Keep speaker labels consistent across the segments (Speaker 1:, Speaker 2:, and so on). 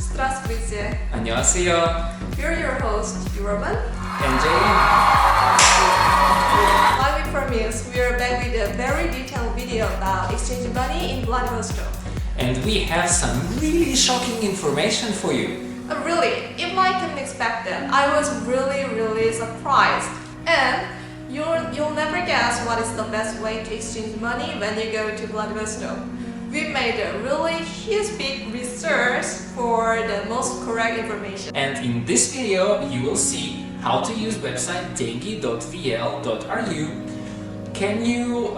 Speaker 1: Здравствуйте.
Speaker 2: 안녕하세요.
Speaker 1: We're your host, Roman.
Speaker 2: 현지인만.
Speaker 1: Like we promised, we are back with a very detailed video about exchanging money in Vladivostok.
Speaker 2: And we have some really shocking information for you.
Speaker 1: Really, even I couldn't expect that. I was really surprised. And you'll never guess what is the best way to exchange money when you go to Vladivostok. We made a really huge big research for the most correct information.
Speaker 2: And in this video, you will see how to use website dengi.vl.ru. Can you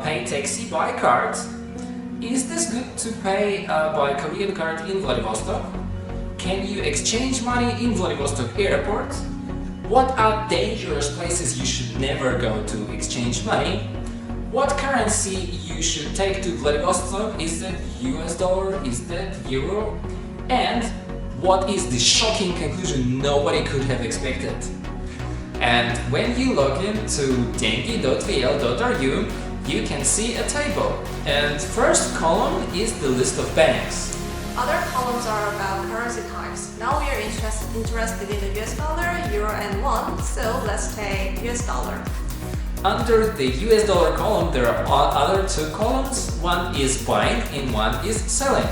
Speaker 2: pay taxi by card? Is this good to pay by Korean card in Vladivostok? Can you exchange money in Vladivostok airport? What are dangerous places you should never go to exchange money? What currency you should take to Vladivostok? Is that US dollar? Is that euro? And what is the shocking conclusion nobody could have expected? And when you log in to dengi.vl.ru, you can see a table. And first column is the list of banks.
Speaker 1: Other columns are about currency types. Now we are interested in the US dollar, euro and won, so let's take US dollar.
Speaker 2: Under the US dollar column, there are other two columns. One is buying and one is selling.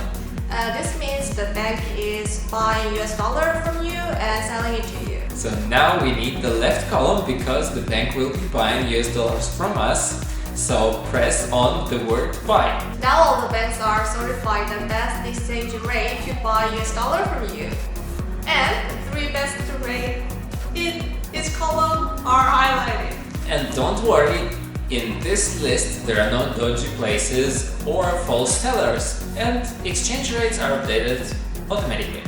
Speaker 1: This means the bank is buying US dollar from you and selling it to you.
Speaker 2: So now we need the left column because the bank will be buying US dollars from us. So press on the word buy.
Speaker 1: Now all the banks are certified the best exchange rate to buy US dollar from you. And the three best rate in each column are highlighted.
Speaker 2: And don't worry, in this list there are no dodgy places or false sellers, and exchange rates are updated automatically.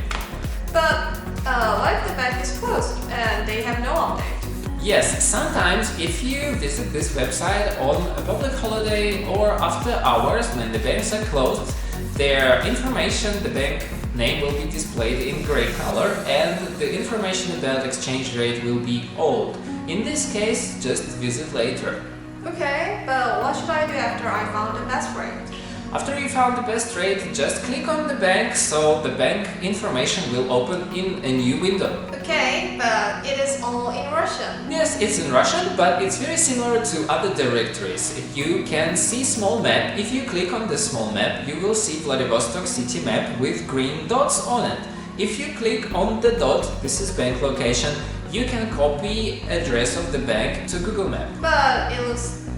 Speaker 1: But what if the bank is closed and they have no update?
Speaker 2: Yes, sometimes if you visit this website on a public holiday or after hours when the banks are closed, their information, the bank name will be displayed in gray color and the information about exchange rate will be old. In this case, just visit later.
Speaker 1: Okay, but what should I do after I found the best rate?
Speaker 2: After you found the best rate, just click on the bank so the bank information will open in a new window.
Speaker 1: Okay, but it is all in Russian.
Speaker 2: Yes, it's in Russian, but it's very similar to other directories. You can see small map. If you click on the small map, you will see Vladivostok city map with green dots on it. If you click on the dot, this is bank location, you can copy address of the bank to Google Map.
Speaker 1: But it looks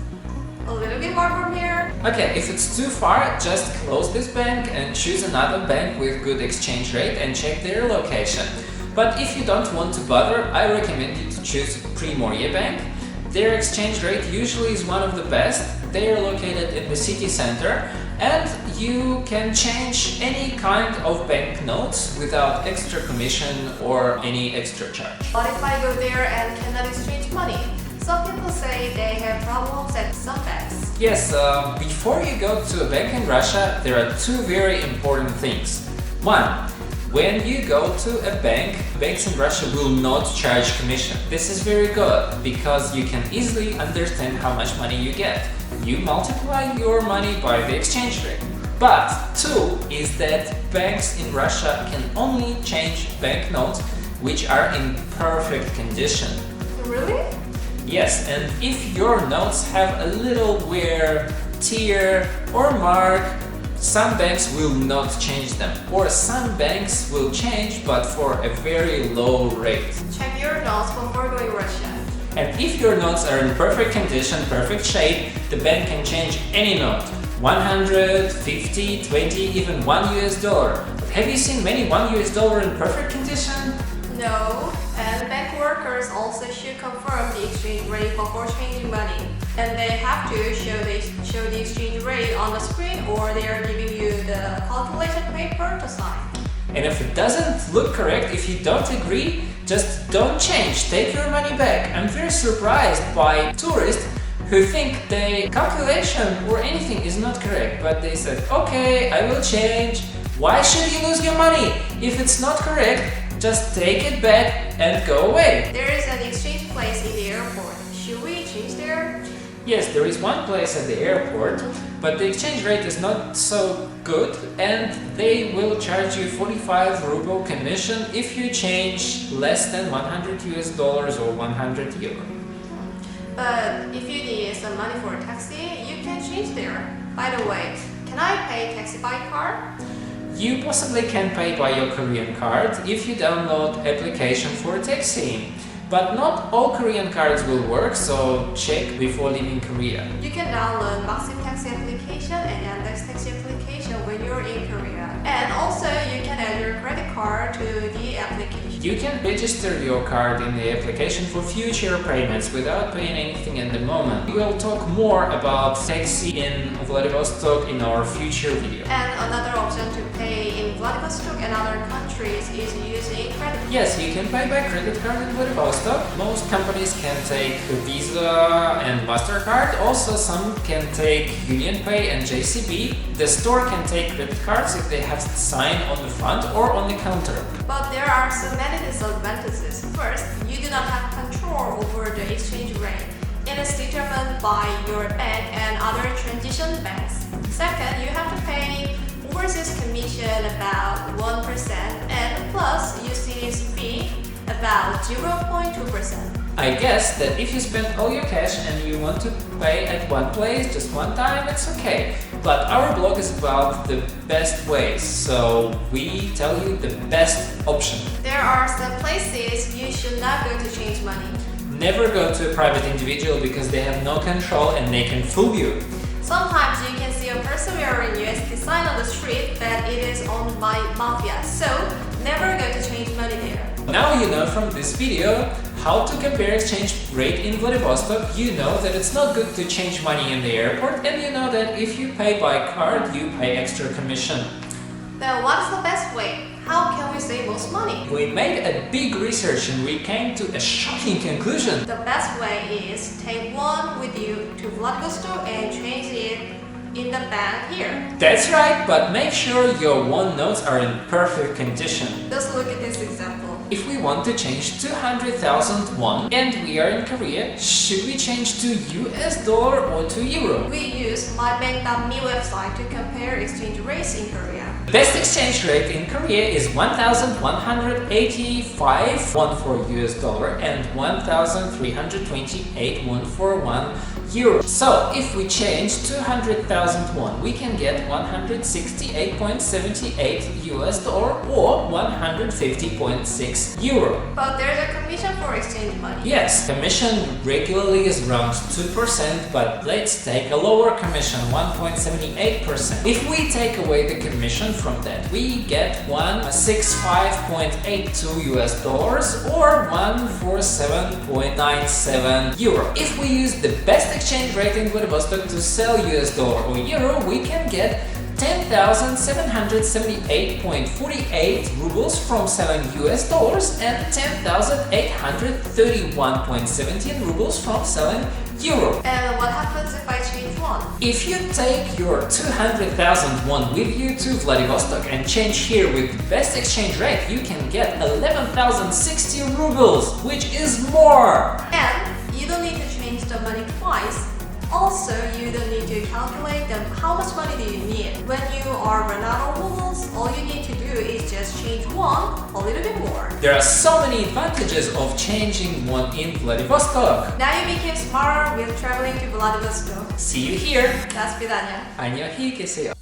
Speaker 1: a little bit hard from here.
Speaker 2: Okay, if it's too far, just close this bank and choose another bank with good exchange rate and check their location. But if you don't want to bother, I recommend you to choose Primorye Bank. Their exchange rate usually is one of the best. They are located in the city center and you can change any kind of banknotes without extra commission or any extra charge.
Speaker 1: What if I go there and cannot exchange money? Some people say they have problems at some banks.
Speaker 2: Yes, before you go to a bank in Russia, there are two very important things. One, when you go to a bank, banks in Russia will not charge commission. This is very good because you can easily understand how much money you get. You multiply your money by the exchange rate. But two is that banks in Russia can only change banknotes which are in perfect condition.
Speaker 1: Really?
Speaker 2: Yes, and if your notes have a little wear, tear or mark, some banks will not change them, or some banks will change but for a very low rate.
Speaker 1: Check your notes before going to Russia.
Speaker 2: And if your notes are in perfect condition, perfect shape, the bank can change any note. 100, 50, 20, even $1. But have you seen many $1 in perfect condition?
Speaker 1: No, and bank workers also should confirm the exchange rate before changing money. And they have to show the exchange rate on the screen or they are giving you the calculation paper to sign.
Speaker 2: And if it doesn't look correct, if you don't agree, just don't change, take your money back. I'm very surprised by tourists who think the calculation or anything is not correct, but they said, okay, I will change. Why should you lose your money? If it's not correct, just take it back and go away.
Speaker 1: There is an exchange place in the airport. Should we change there?
Speaker 2: Yes, there is one place at the airport. but the exchange rate is not so good and they will charge you 45 ruble commission if you change less than $100 or 100 euro.
Speaker 1: But if you need some money for a taxi, you can change there. By the way, can I pay taxi by card?
Speaker 2: You possibly can pay by your Korean card if you download application for taxiing. But not all Korean cards will work, so check before leaving Korea.
Speaker 1: You can download Maxim Taxi application and Yandex Taxi application when you're in Korea. And also, you can add your credit card to the application.
Speaker 2: You can register your card in the application for future payments without paying anything at the moment. We will talk more about taxi in Vladivostok in our future video.
Speaker 1: And another option to pay in Vladivostok and other countries is using credit card.
Speaker 2: Yes, you can pay by credit card in Vladivostok. Most companies can take Visa and MasterCard. Also, some can take UnionPay and JCB. The store can take credit cards if they have a sign on the front or on the counter.
Speaker 1: But there are so many disadvantages. First, you do not have control over the exchange rate. It is determined by your bank and other transition banks. Second, you have to pay overseas commission about 1% and plus usage fee about 0.2%.
Speaker 2: I guess that if you spend all your cash and you want to pay at one place just one time, it's okay. But our blog is about the best ways, so we tell you the best option.
Speaker 1: There are some places you should not go to change money.
Speaker 2: Never go to a private individual because they have no control and they can fool you.
Speaker 1: Sometimes you can see a person wearing USD sign on the street, but it is owned by mafia, so never go to change money there.
Speaker 2: Now you know from this video how to compare exchange rate in Vladivostok. You know that it's not good to change money in the airport, and you know that if you pay by card, you pay extra commission.
Speaker 1: Then what is the best way? How can we save most money?
Speaker 2: We made a big research and we came to a shocking conclusion.
Speaker 1: The best way is take one with you to Vladivostok and change it in the bank here.
Speaker 2: That's right, but make sure your won notes are in perfect condition.
Speaker 1: Just look at this example.
Speaker 2: If we want to change 200,000 won and we are in Korea, should we change to US dollar or to euro?
Speaker 1: We use mybank.me website to compare exchange rates in Korea.
Speaker 2: The best exchange rate in Korea is 1,185 won for US dollar and 1,328 won for 1 euro. So if we change 200,000 won, we can get 168.78 US dollar or 150.6 euro.
Speaker 1: But there's a commission for exchange money.
Speaker 2: Yes, commission regularly is around 2%, but let's take a lower commission, 1.78%. If we take away the commission from that, we get 165.82 US dollars or 147.97 euro. If we use the best exchange rate in Vladivostok to sell US dollar or euro, we can get 10,778.48 rubles from selling US dollars and 10,831.17 rubles from selling euro.
Speaker 1: And what happens if I change one?
Speaker 2: If you take your 200,000 won with you to Vladivostok and change here with the best exchange rate, you can get 11,060 rubles, which is more.
Speaker 1: And you don't need to change the money twice. Also, you don't need to calculate how much money do you need. When you are run out of rubles, all you need to do is just change one a little bit more.
Speaker 2: There are so many advantages of changing one in Vladivostok.
Speaker 1: Now you became smarter with traveling to Vladivostok.
Speaker 2: See you here.
Speaker 1: До свидания.
Speaker 2: 안녕히 계세요.